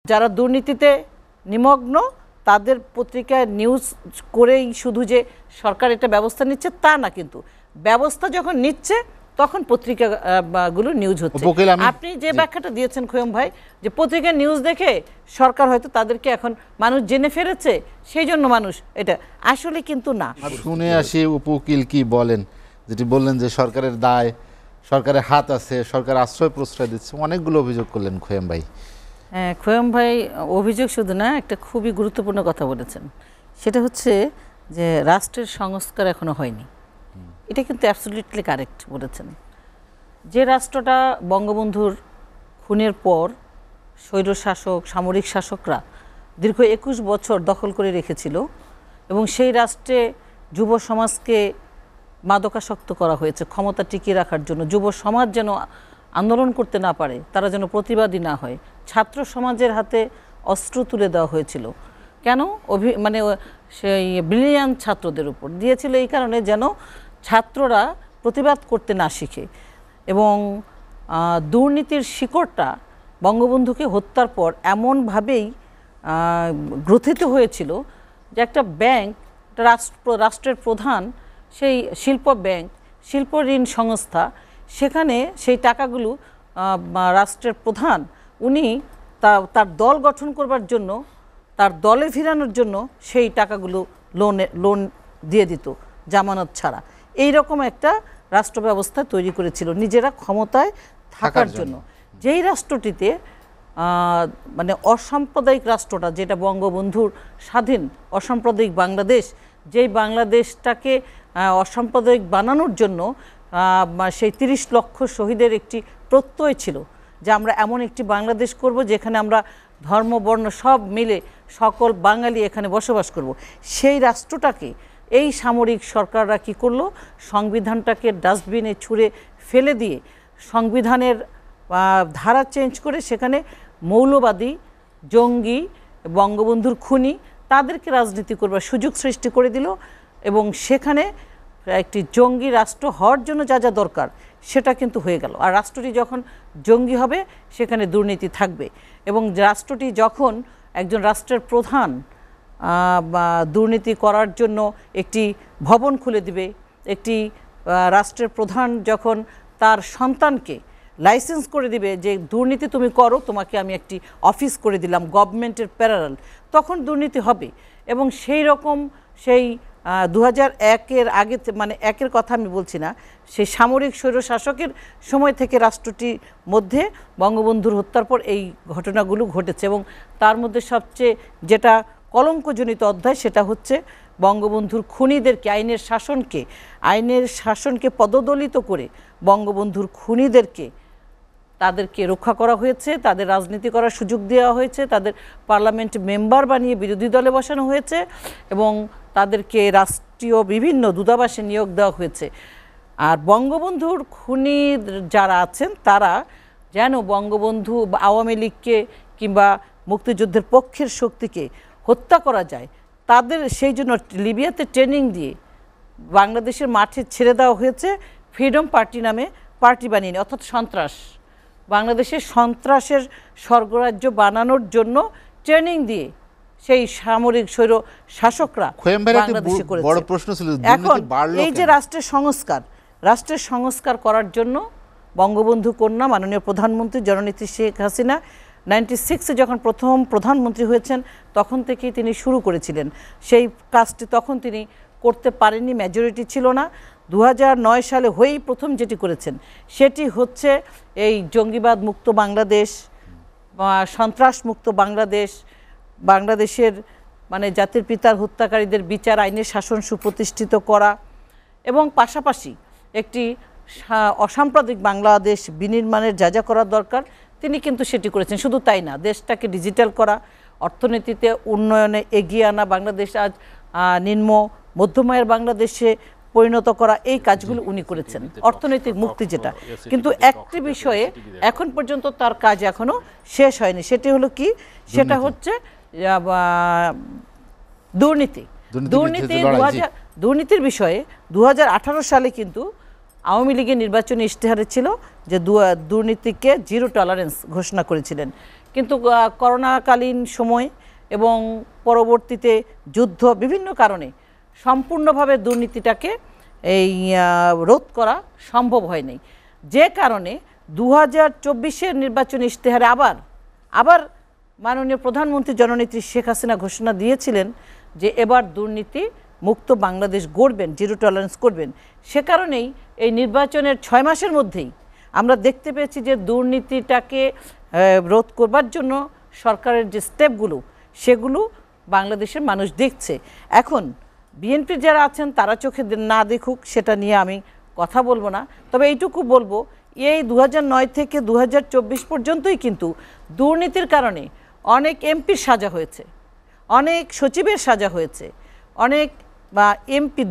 যারা দুর্নীতিতে নিমগ্ন তাদের পত্রিকায় নিউজ করেই শুধু যে সরকার এটা ব্যবস্থা নিচ্ছে তা না, কিন্তু ব্যবস্থা যখন নিচ্ছে তখন পত্রিকাগুলো নিউজ হচ্ছে। আপনি যে ব্যাখ্যাটা দিয়েছেন খোয়েম ভাই, যে পত্রিকার নিউজ দেখে সরকার হয়তো তাদেরকে এখন মানুষ জেনে ফেলেছে, সেই জন্য মানুষ এটা, আসলে কিন্তু না। শুনে আসি উপকিল কি বলেন, যেটি বললেন যে সরকারের দায়, সরকারের হাত আছে, সরকার আশ্রয় প্রশ্রয় দিচ্ছে, অনেকগুলো অভিযোগ করলেন খোয়েম ভাই। হ্যাঁ, খোয়েম ভাই অভিযোগ শুধু না, একটা খুবই গুরুত্বপূর্ণ কথা বলেছেন, সেটা হচ্ছে যে রাষ্ট্রের সংস্কার এখনো হয়নি। এটা কিন্তু অ্যাবসলিউটলি কারেক্ট বলেছেন। যে রাষ্ট্রটা বঙ্গবন্ধুর খুনের পর স্বৈরশাসক সামরিক শাসকরা দীর্ঘ 21 বছর দখল করে রেখেছিল এবং সেই রাষ্ট্রে যুব সমাজকে মাদকাসক্ত করা হয়েছে ক্ষমতা টিকিয়ে রাখার জন্য, যুব সমাজ যেন আন্দোলন করতে না পারে, তারা যেন প্রতিবাদী না হয়, ছাত্র সমাজের হাতে অস্ত্র তুলে দেওয়া হয়েছিল। কেন? মানে সেই ব্রিলিয়ান্ট ছাত্রদের উপর দিয়েছিল এই কারণে যেন ছাত্ররা প্রতিবাদ করতে না শিখে। এবং দুর্নীতির শিকড়টা বঙ্গবন্ধুকে হত্যার পর এমনভাবেই গ্রথিত হয়েছিল যে একটা ব্যাংক, রাষ্ট্রের প্রধান, সেই শিল্প ব্যাংক, শিল্প ঋণ সংস্থা, সেখানে সেই টাকাগুলো রাষ্ট্রের প্রধান উনি তার দল গঠন করবার জন্য, তার দলে ফিরানোর জন্য সেই টাকাগুলো লোন দিয়ে দিত জামানত ছাড়া। এই রকম একটা রাষ্ট্র ব্যবস্থা তৈরি করেছিল নিজেরা ক্ষমতায় থাকার জন্য। যেই রাষ্ট্রটিতে মানে অসাম্প্রদায়িক রাষ্ট্রটা, যেটা বঙ্গবন্ধুর স্বাধীন অসাম্প্রদায়িক বাংলাদেশ, যেই বাংলাদেশটাকে অসাম্প্রদায়িক বানানোর জন্য সেই 30 লক্ষ শহীদের একটি প্রত্যয় ছিল যে আমরা এমন একটি বাংলাদেশ করব যেখানে আমরা ধর্ম বর্ণ সব মিলে সকল বাঙালি এখানে বসবাস করব। সেই রাষ্ট্রটাকে এই সামরিক সরকাররা কী করলো? সংবিধানটাকে ডাস্টবিনে ছুঁড়ে ফেলে দিয়ে সংবিধানের ধারা চেঞ্জ করে সেখানে মৌলবাদী, জঙ্গি, বঙ্গবন্ধুর খুনি তাদেরকে রাজনীতি করবার সুযোগ সৃষ্টি করে দিল এবং সেখানে একটি জঙ্গি রাষ্ট্র হওয়ার জন্য যা যা দরকার সেটা কিন্তু হয়ে গেল। আর রাষ্ট্রটি যখন জঙ্গি হবে সেখানে দুর্নীতি থাকবে এবং রাষ্ট্রটি যখন একজন রাষ্ট্রের প্রধান দুর্নীতি করার জন্য একটি ভবন খুলে দিবে, একটি রাষ্ট্রের প্রধান যখন তার সন্তানকে লাইসেন্স করে দিবে যে দুর্নীতি তুমি করো, তোমাকে আমি একটি অফিস করে দিলাম গভর্নমেন্টের প্যারালাল, তখন দুর্নীতি হবে। এবং সেই রকম সেই 2001-এর আগে, মানে একের কথা আমি বলছি না, সেই সামরিক স্বৈরশাসকের সময় থেকে রাষ্ট্রটির মধ্যে বঙ্গবন্ধুর হত্যার পর এই ঘটনাগুলো ঘটেছে। এবং তার মধ্যে সবচেয়ে যেটা কলঙ্কজনিত অধ্যায় সেটা হচ্ছে বঙ্গবন্ধুর খুনিদেরকে, আইনের শাসনকে পদদলিত করে বঙ্গবন্ধুর খুনিদেরকে তাদেরকে রক্ষা করা হয়েছে, তাদের রাজনীতি করার সুযোগ দেওয়া হয়েছে, তাদের পার্লামেন্ট মেম্বার বানিয়ে বিরোধী দলে বসানো হয়েছে এবং তাদেরকে রাষ্ট্রীয় বিভিন্ন দূতাবাসে নিয়োগ দেওয়া হয়েছে। আর বঙ্গবন্ধুর খুনি যারা আছেন তারা যেন বঙ্গবন্ধু বা আওয়ামী লীগকে কিংবা মুক্তিযুদ্ধের পক্ষের শক্তিকে হত্যা করা যায়, তাদের সেই জন্য লিবিয়াতে ট্রেনিং দিয়ে বাংলাদেশের মাঠে ছেড়ে দেওয়া হয়েছে ফ্রিডম পার্টি নামে পার্টি বানিয়ে, অর্থাৎ সন্ত্রাস, বাংলাদেশের সন্ত্রাসের স্বর্গরাজ্য বানানোর জন্য ট্রেনিং দিয়ে সেই সামরিক স্বৈর শাসকরা বাংলাদেশে করেছে। এখন এই যে রাষ্ট্রের সংস্কার করার জন্য বঙ্গবন্ধু কন্যা মাননীয় প্রধানমন্ত্রী জননেত্রী শেখ হাসিনা 96-এ যখন প্রথম প্রধানমন্ত্রী হয়েছেন তখন থেকেই তিনি শুরু করেছিলেন সেই কাজটি। তখন তিনি করতে পারেননি, মেজরিটি ছিল না। 2009 সালে হয়েই প্রথম যেটি করেছেন সেটি হচ্ছে এই জঙ্গিবাদ মুক্ত বাংলাদেশ, সন্ত্রাস মুক্ত বাংলাদেশ, বাংলাদেশের মানে জাতির পিতার হত্যাকারীদের বিচার, আইনের শাসন সুপ্রতিষ্ঠিত করা এবং পাশাপাশি একটি অসাম্প্রদায়িক বাংলাদেশ বিনির্মাণের যা যা করার দরকার তিনি কিন্তু সেটি করেছেন। শুধু তাই না, দেশটাকে ডিজিটাল করা, অর্থনীতিতে উন্নয়নে এগিয়ে আনা, বাংলাদেশ আজ নিম্ন মধ্যমায়ের বাংলাদেশে পরিণত করা, এই কাজগুলো উনি করেছেন, অর্থনৈতিক মুক্তি যেটা। কিন্তু একটি বিষয়ে এখন পর্যন্ত তার কাজ এখনো শেষ হয়নি, সেটি হলো কি? সেটা হচ্ছে দুর্নীতির বিষয়ে 2018 সালে কিন্তু আওয়ামী লীগের নির্বাচনী ইশতেহারে ছিল যে দুর্নীতিকে জিরো টলারেন্স ঘোষণা করেছিলেন। কিন্তু করোনাকালীন সময় এবং পরবর্তীতে যুদ্ধ বিভিন্ন কারণে সম্পূর্ণভাবে দুর্নীতিটাকে এই রোধ করা সম্ভব হয়নি, যে কারণে 2024-এর নির্বাচনী ইশতেহারে আবার মাননীয় প্রধানমন্ত্রী জননেত্রী শেখ হাসিনা ঘোষণা দিয়েছিলেন যে এবার দুর্নীতি মুক্ত বাংলাদেশ গড়বেন, জিরো টলারেন্স করবেন। সে কারণেই এই নির্বাচনের 6 মাসের মধ্যেই আমরা দেখতে পেয়েছি যে দুর্নীতিটাকে রোধ করবার জন্য সরকারের যে স্টেপগুলো সেগুলো বাংলাদেশের মানুষ দেখছে। এখন বিএনপির যারা আছেন তারা চোখে না দেখুক সেটা নিয়ে আমি কথা বলবো না, তবে এইটুকু বলবো এই 2009 থেকে 2024 পর্যন্তই কিন্তু দুর্নীতির কারণে অনেক এমপির সাজা হয়েছে, অনেক সচিবের সাজা হয়েছে, অনেক এমপি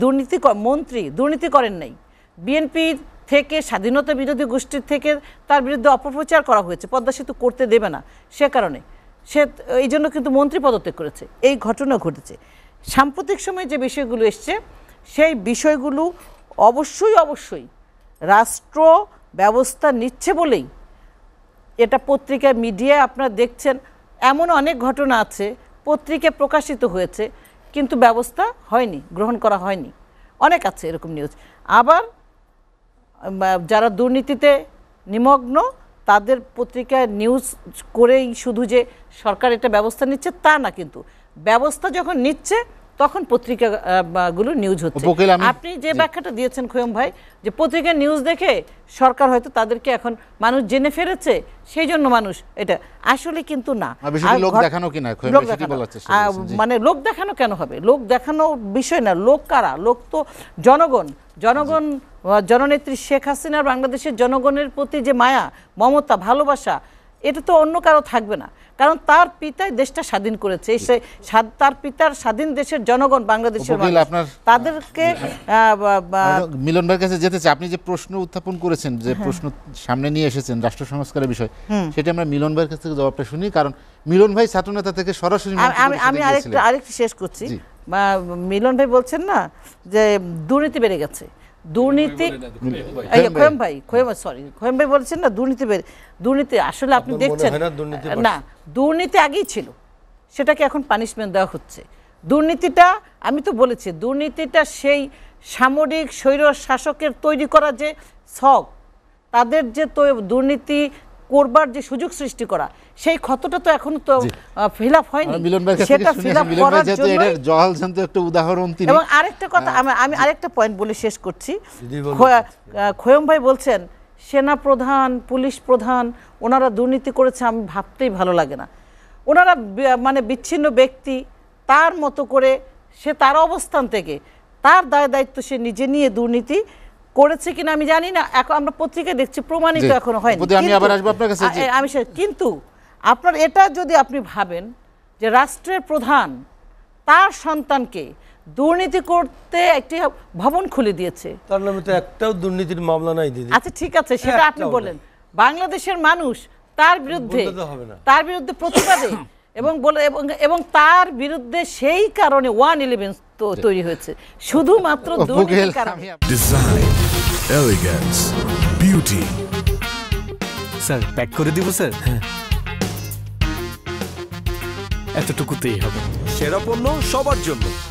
মন্ত্রী দুর্নীতি করেন নাই। বিএনপি থেকে স্বাধীনতা বিরোধী গোষ্ঠীর থেকে তার বিরুদ্ধে অপপ্রচার করা হয়েছে, পদ্মা সেতু করতে দেবে না, সে কারণে সে এই জন্য কিন্তু মন্ত্রী পদত্যাগ করেছে। এই ঘটনা ঘটেছে। সাম্প্রতিক সময়ে যে বিষয়গুলো এসছে সেই বিষয়গুলো অবশ্যই রাষ্ট্র ব্যবস্থা নিচ্ছে বলেই এটা পত্রিকা মিডিয়ায় আপনারা দেখছেন। এমন অনেক ঘটনা আছে পত্রিকায় প্রকাশিত হয়েছে কিন্তু ব্যবস্থা হয়নি, গ্রহণ করা হয়নি, অনেক আছে এরকম নিউজ। আবার যারা দুর্নীতিতে নিমগ্ন তাদের পত্রিকায় নিউজ করেই শুধু যে সরকার এটা ব্যবস্থা নিচ্ছে তা না, কিন্তু ব্যবস্থা যখন নিচ্ছে তখন পত্রিকাগুলো নিউজ হচ্ছে। আপনি যে ব্যাখ্যাটা দিয়েছেন খোয়েম ভাই, যে পত্রিকার নিউজ দেখে সরকার হয়তো তাদেরকে এখন মানুষ জেনে ফেলেছে সেই জন্য মানুষ, এটা আসলে কিন্তু না। মানে লোক দেখানো কেন হবে? লোক দেখানো বিষয় না। লোক কারা? লোক তো জনগণ। জননেত্রী শেখ হাসিনার বাংলাদেশের জনগণের প্রতি যে মায়া, মমতা, ভালোবাসা, এটা তো অন্য কারো থাকবে না, কারণ তার পিতাই দেশটা স্বাধীন করেছে। তার পিতার স্বাধীন দেশের জনগণ বাংলাদেশের তাদেরকে মিলন ভাইয়ের কাছে যেতে চাই। আপনি যে প্রশ্ন উত্থাপন করেছেন, যে প্রশ্ন সামনে নিয়ে এসেছেন রাষ্ট্র সংস্কারের বিষয়, সেটা আমরা মিলন ভাইয়ের কাছ থেকে জবাবটা শুনি, কারণ মিলন ভাই ছাত্রনেতা থেকে সরাসরি। আমি আরেকটা শেষ করছি। মিলন ভাই বলছেন না যে দুর্নীতি বেড়ে গেছে, দুর্নীতি খোয়েম ভাই বলছেন না দুর্নীতি আসলে আপনি দেখছেন না, দুর্নীতি আগেই ছিল, সেটাকে এখন পানিশমেন্ট দেওয়া হচ্ছে। দুর্নীতিটা আমি তো বলেছি, দুর্নীতিটা সেই সামরিক স্বৈর শাসকের তৈরি করা যে ছক, তাদের যে দুর্নীতি করবার যে সুযোগ সৃষ্টি করা, সেই ক্ষতটা তো এখন তো ফিল আপ হয়নি। সেটা ফিল আপ করার জন্য একটা উদাহরণ। এবং আরেকটা কথা আমি আরেকটা পয়েন্ট বলে শেষ করছি। খোয়েম ভাই বলছেন সেনা প্রধান, পুলিশ প্রধান ওনারা দুর্নীতি করেছে, আমি ভাবতেই ভালো লাগে না। ওনারা মানে বিচ্ছিন্ন ব্যক্তি, তার মতো করে সে তার অবস্থান থেকে তার দায়িত্ব সে নিজে নিয়ে দুর্নীতি করেছে কিনা আমি জানি না, এখন আমরা পত্রিকায় দেখছি প্রমাণিত এখনো হয়নি। কিন্তু আপনার এটা যদি আপনি ভাবেন যে রাষ্ট্রের প্রধান তার সন্তানকে দুর্নীতি করতে একটি ভবন খুলে দিয়েছে, তার নামে তো একটাও দুর্নীতির মামলা নাই দিদি। আচ্ছা ঠিক আছে, সেটা আপনি বলেন। বাংলাদেশের মানুষ তার বিরুদ্ধে প্রতিবাদে এবং তার বিরুদ্ধে সেই কারণে 111 তৈরি হয়েছে শুধুমাত্র দুর্নীতির কারণে। Design, elegance, beauty. Sir pack করে দিব স্যার? এতটুকুতেই হবে। সেরা পণ্য সবার জন্য।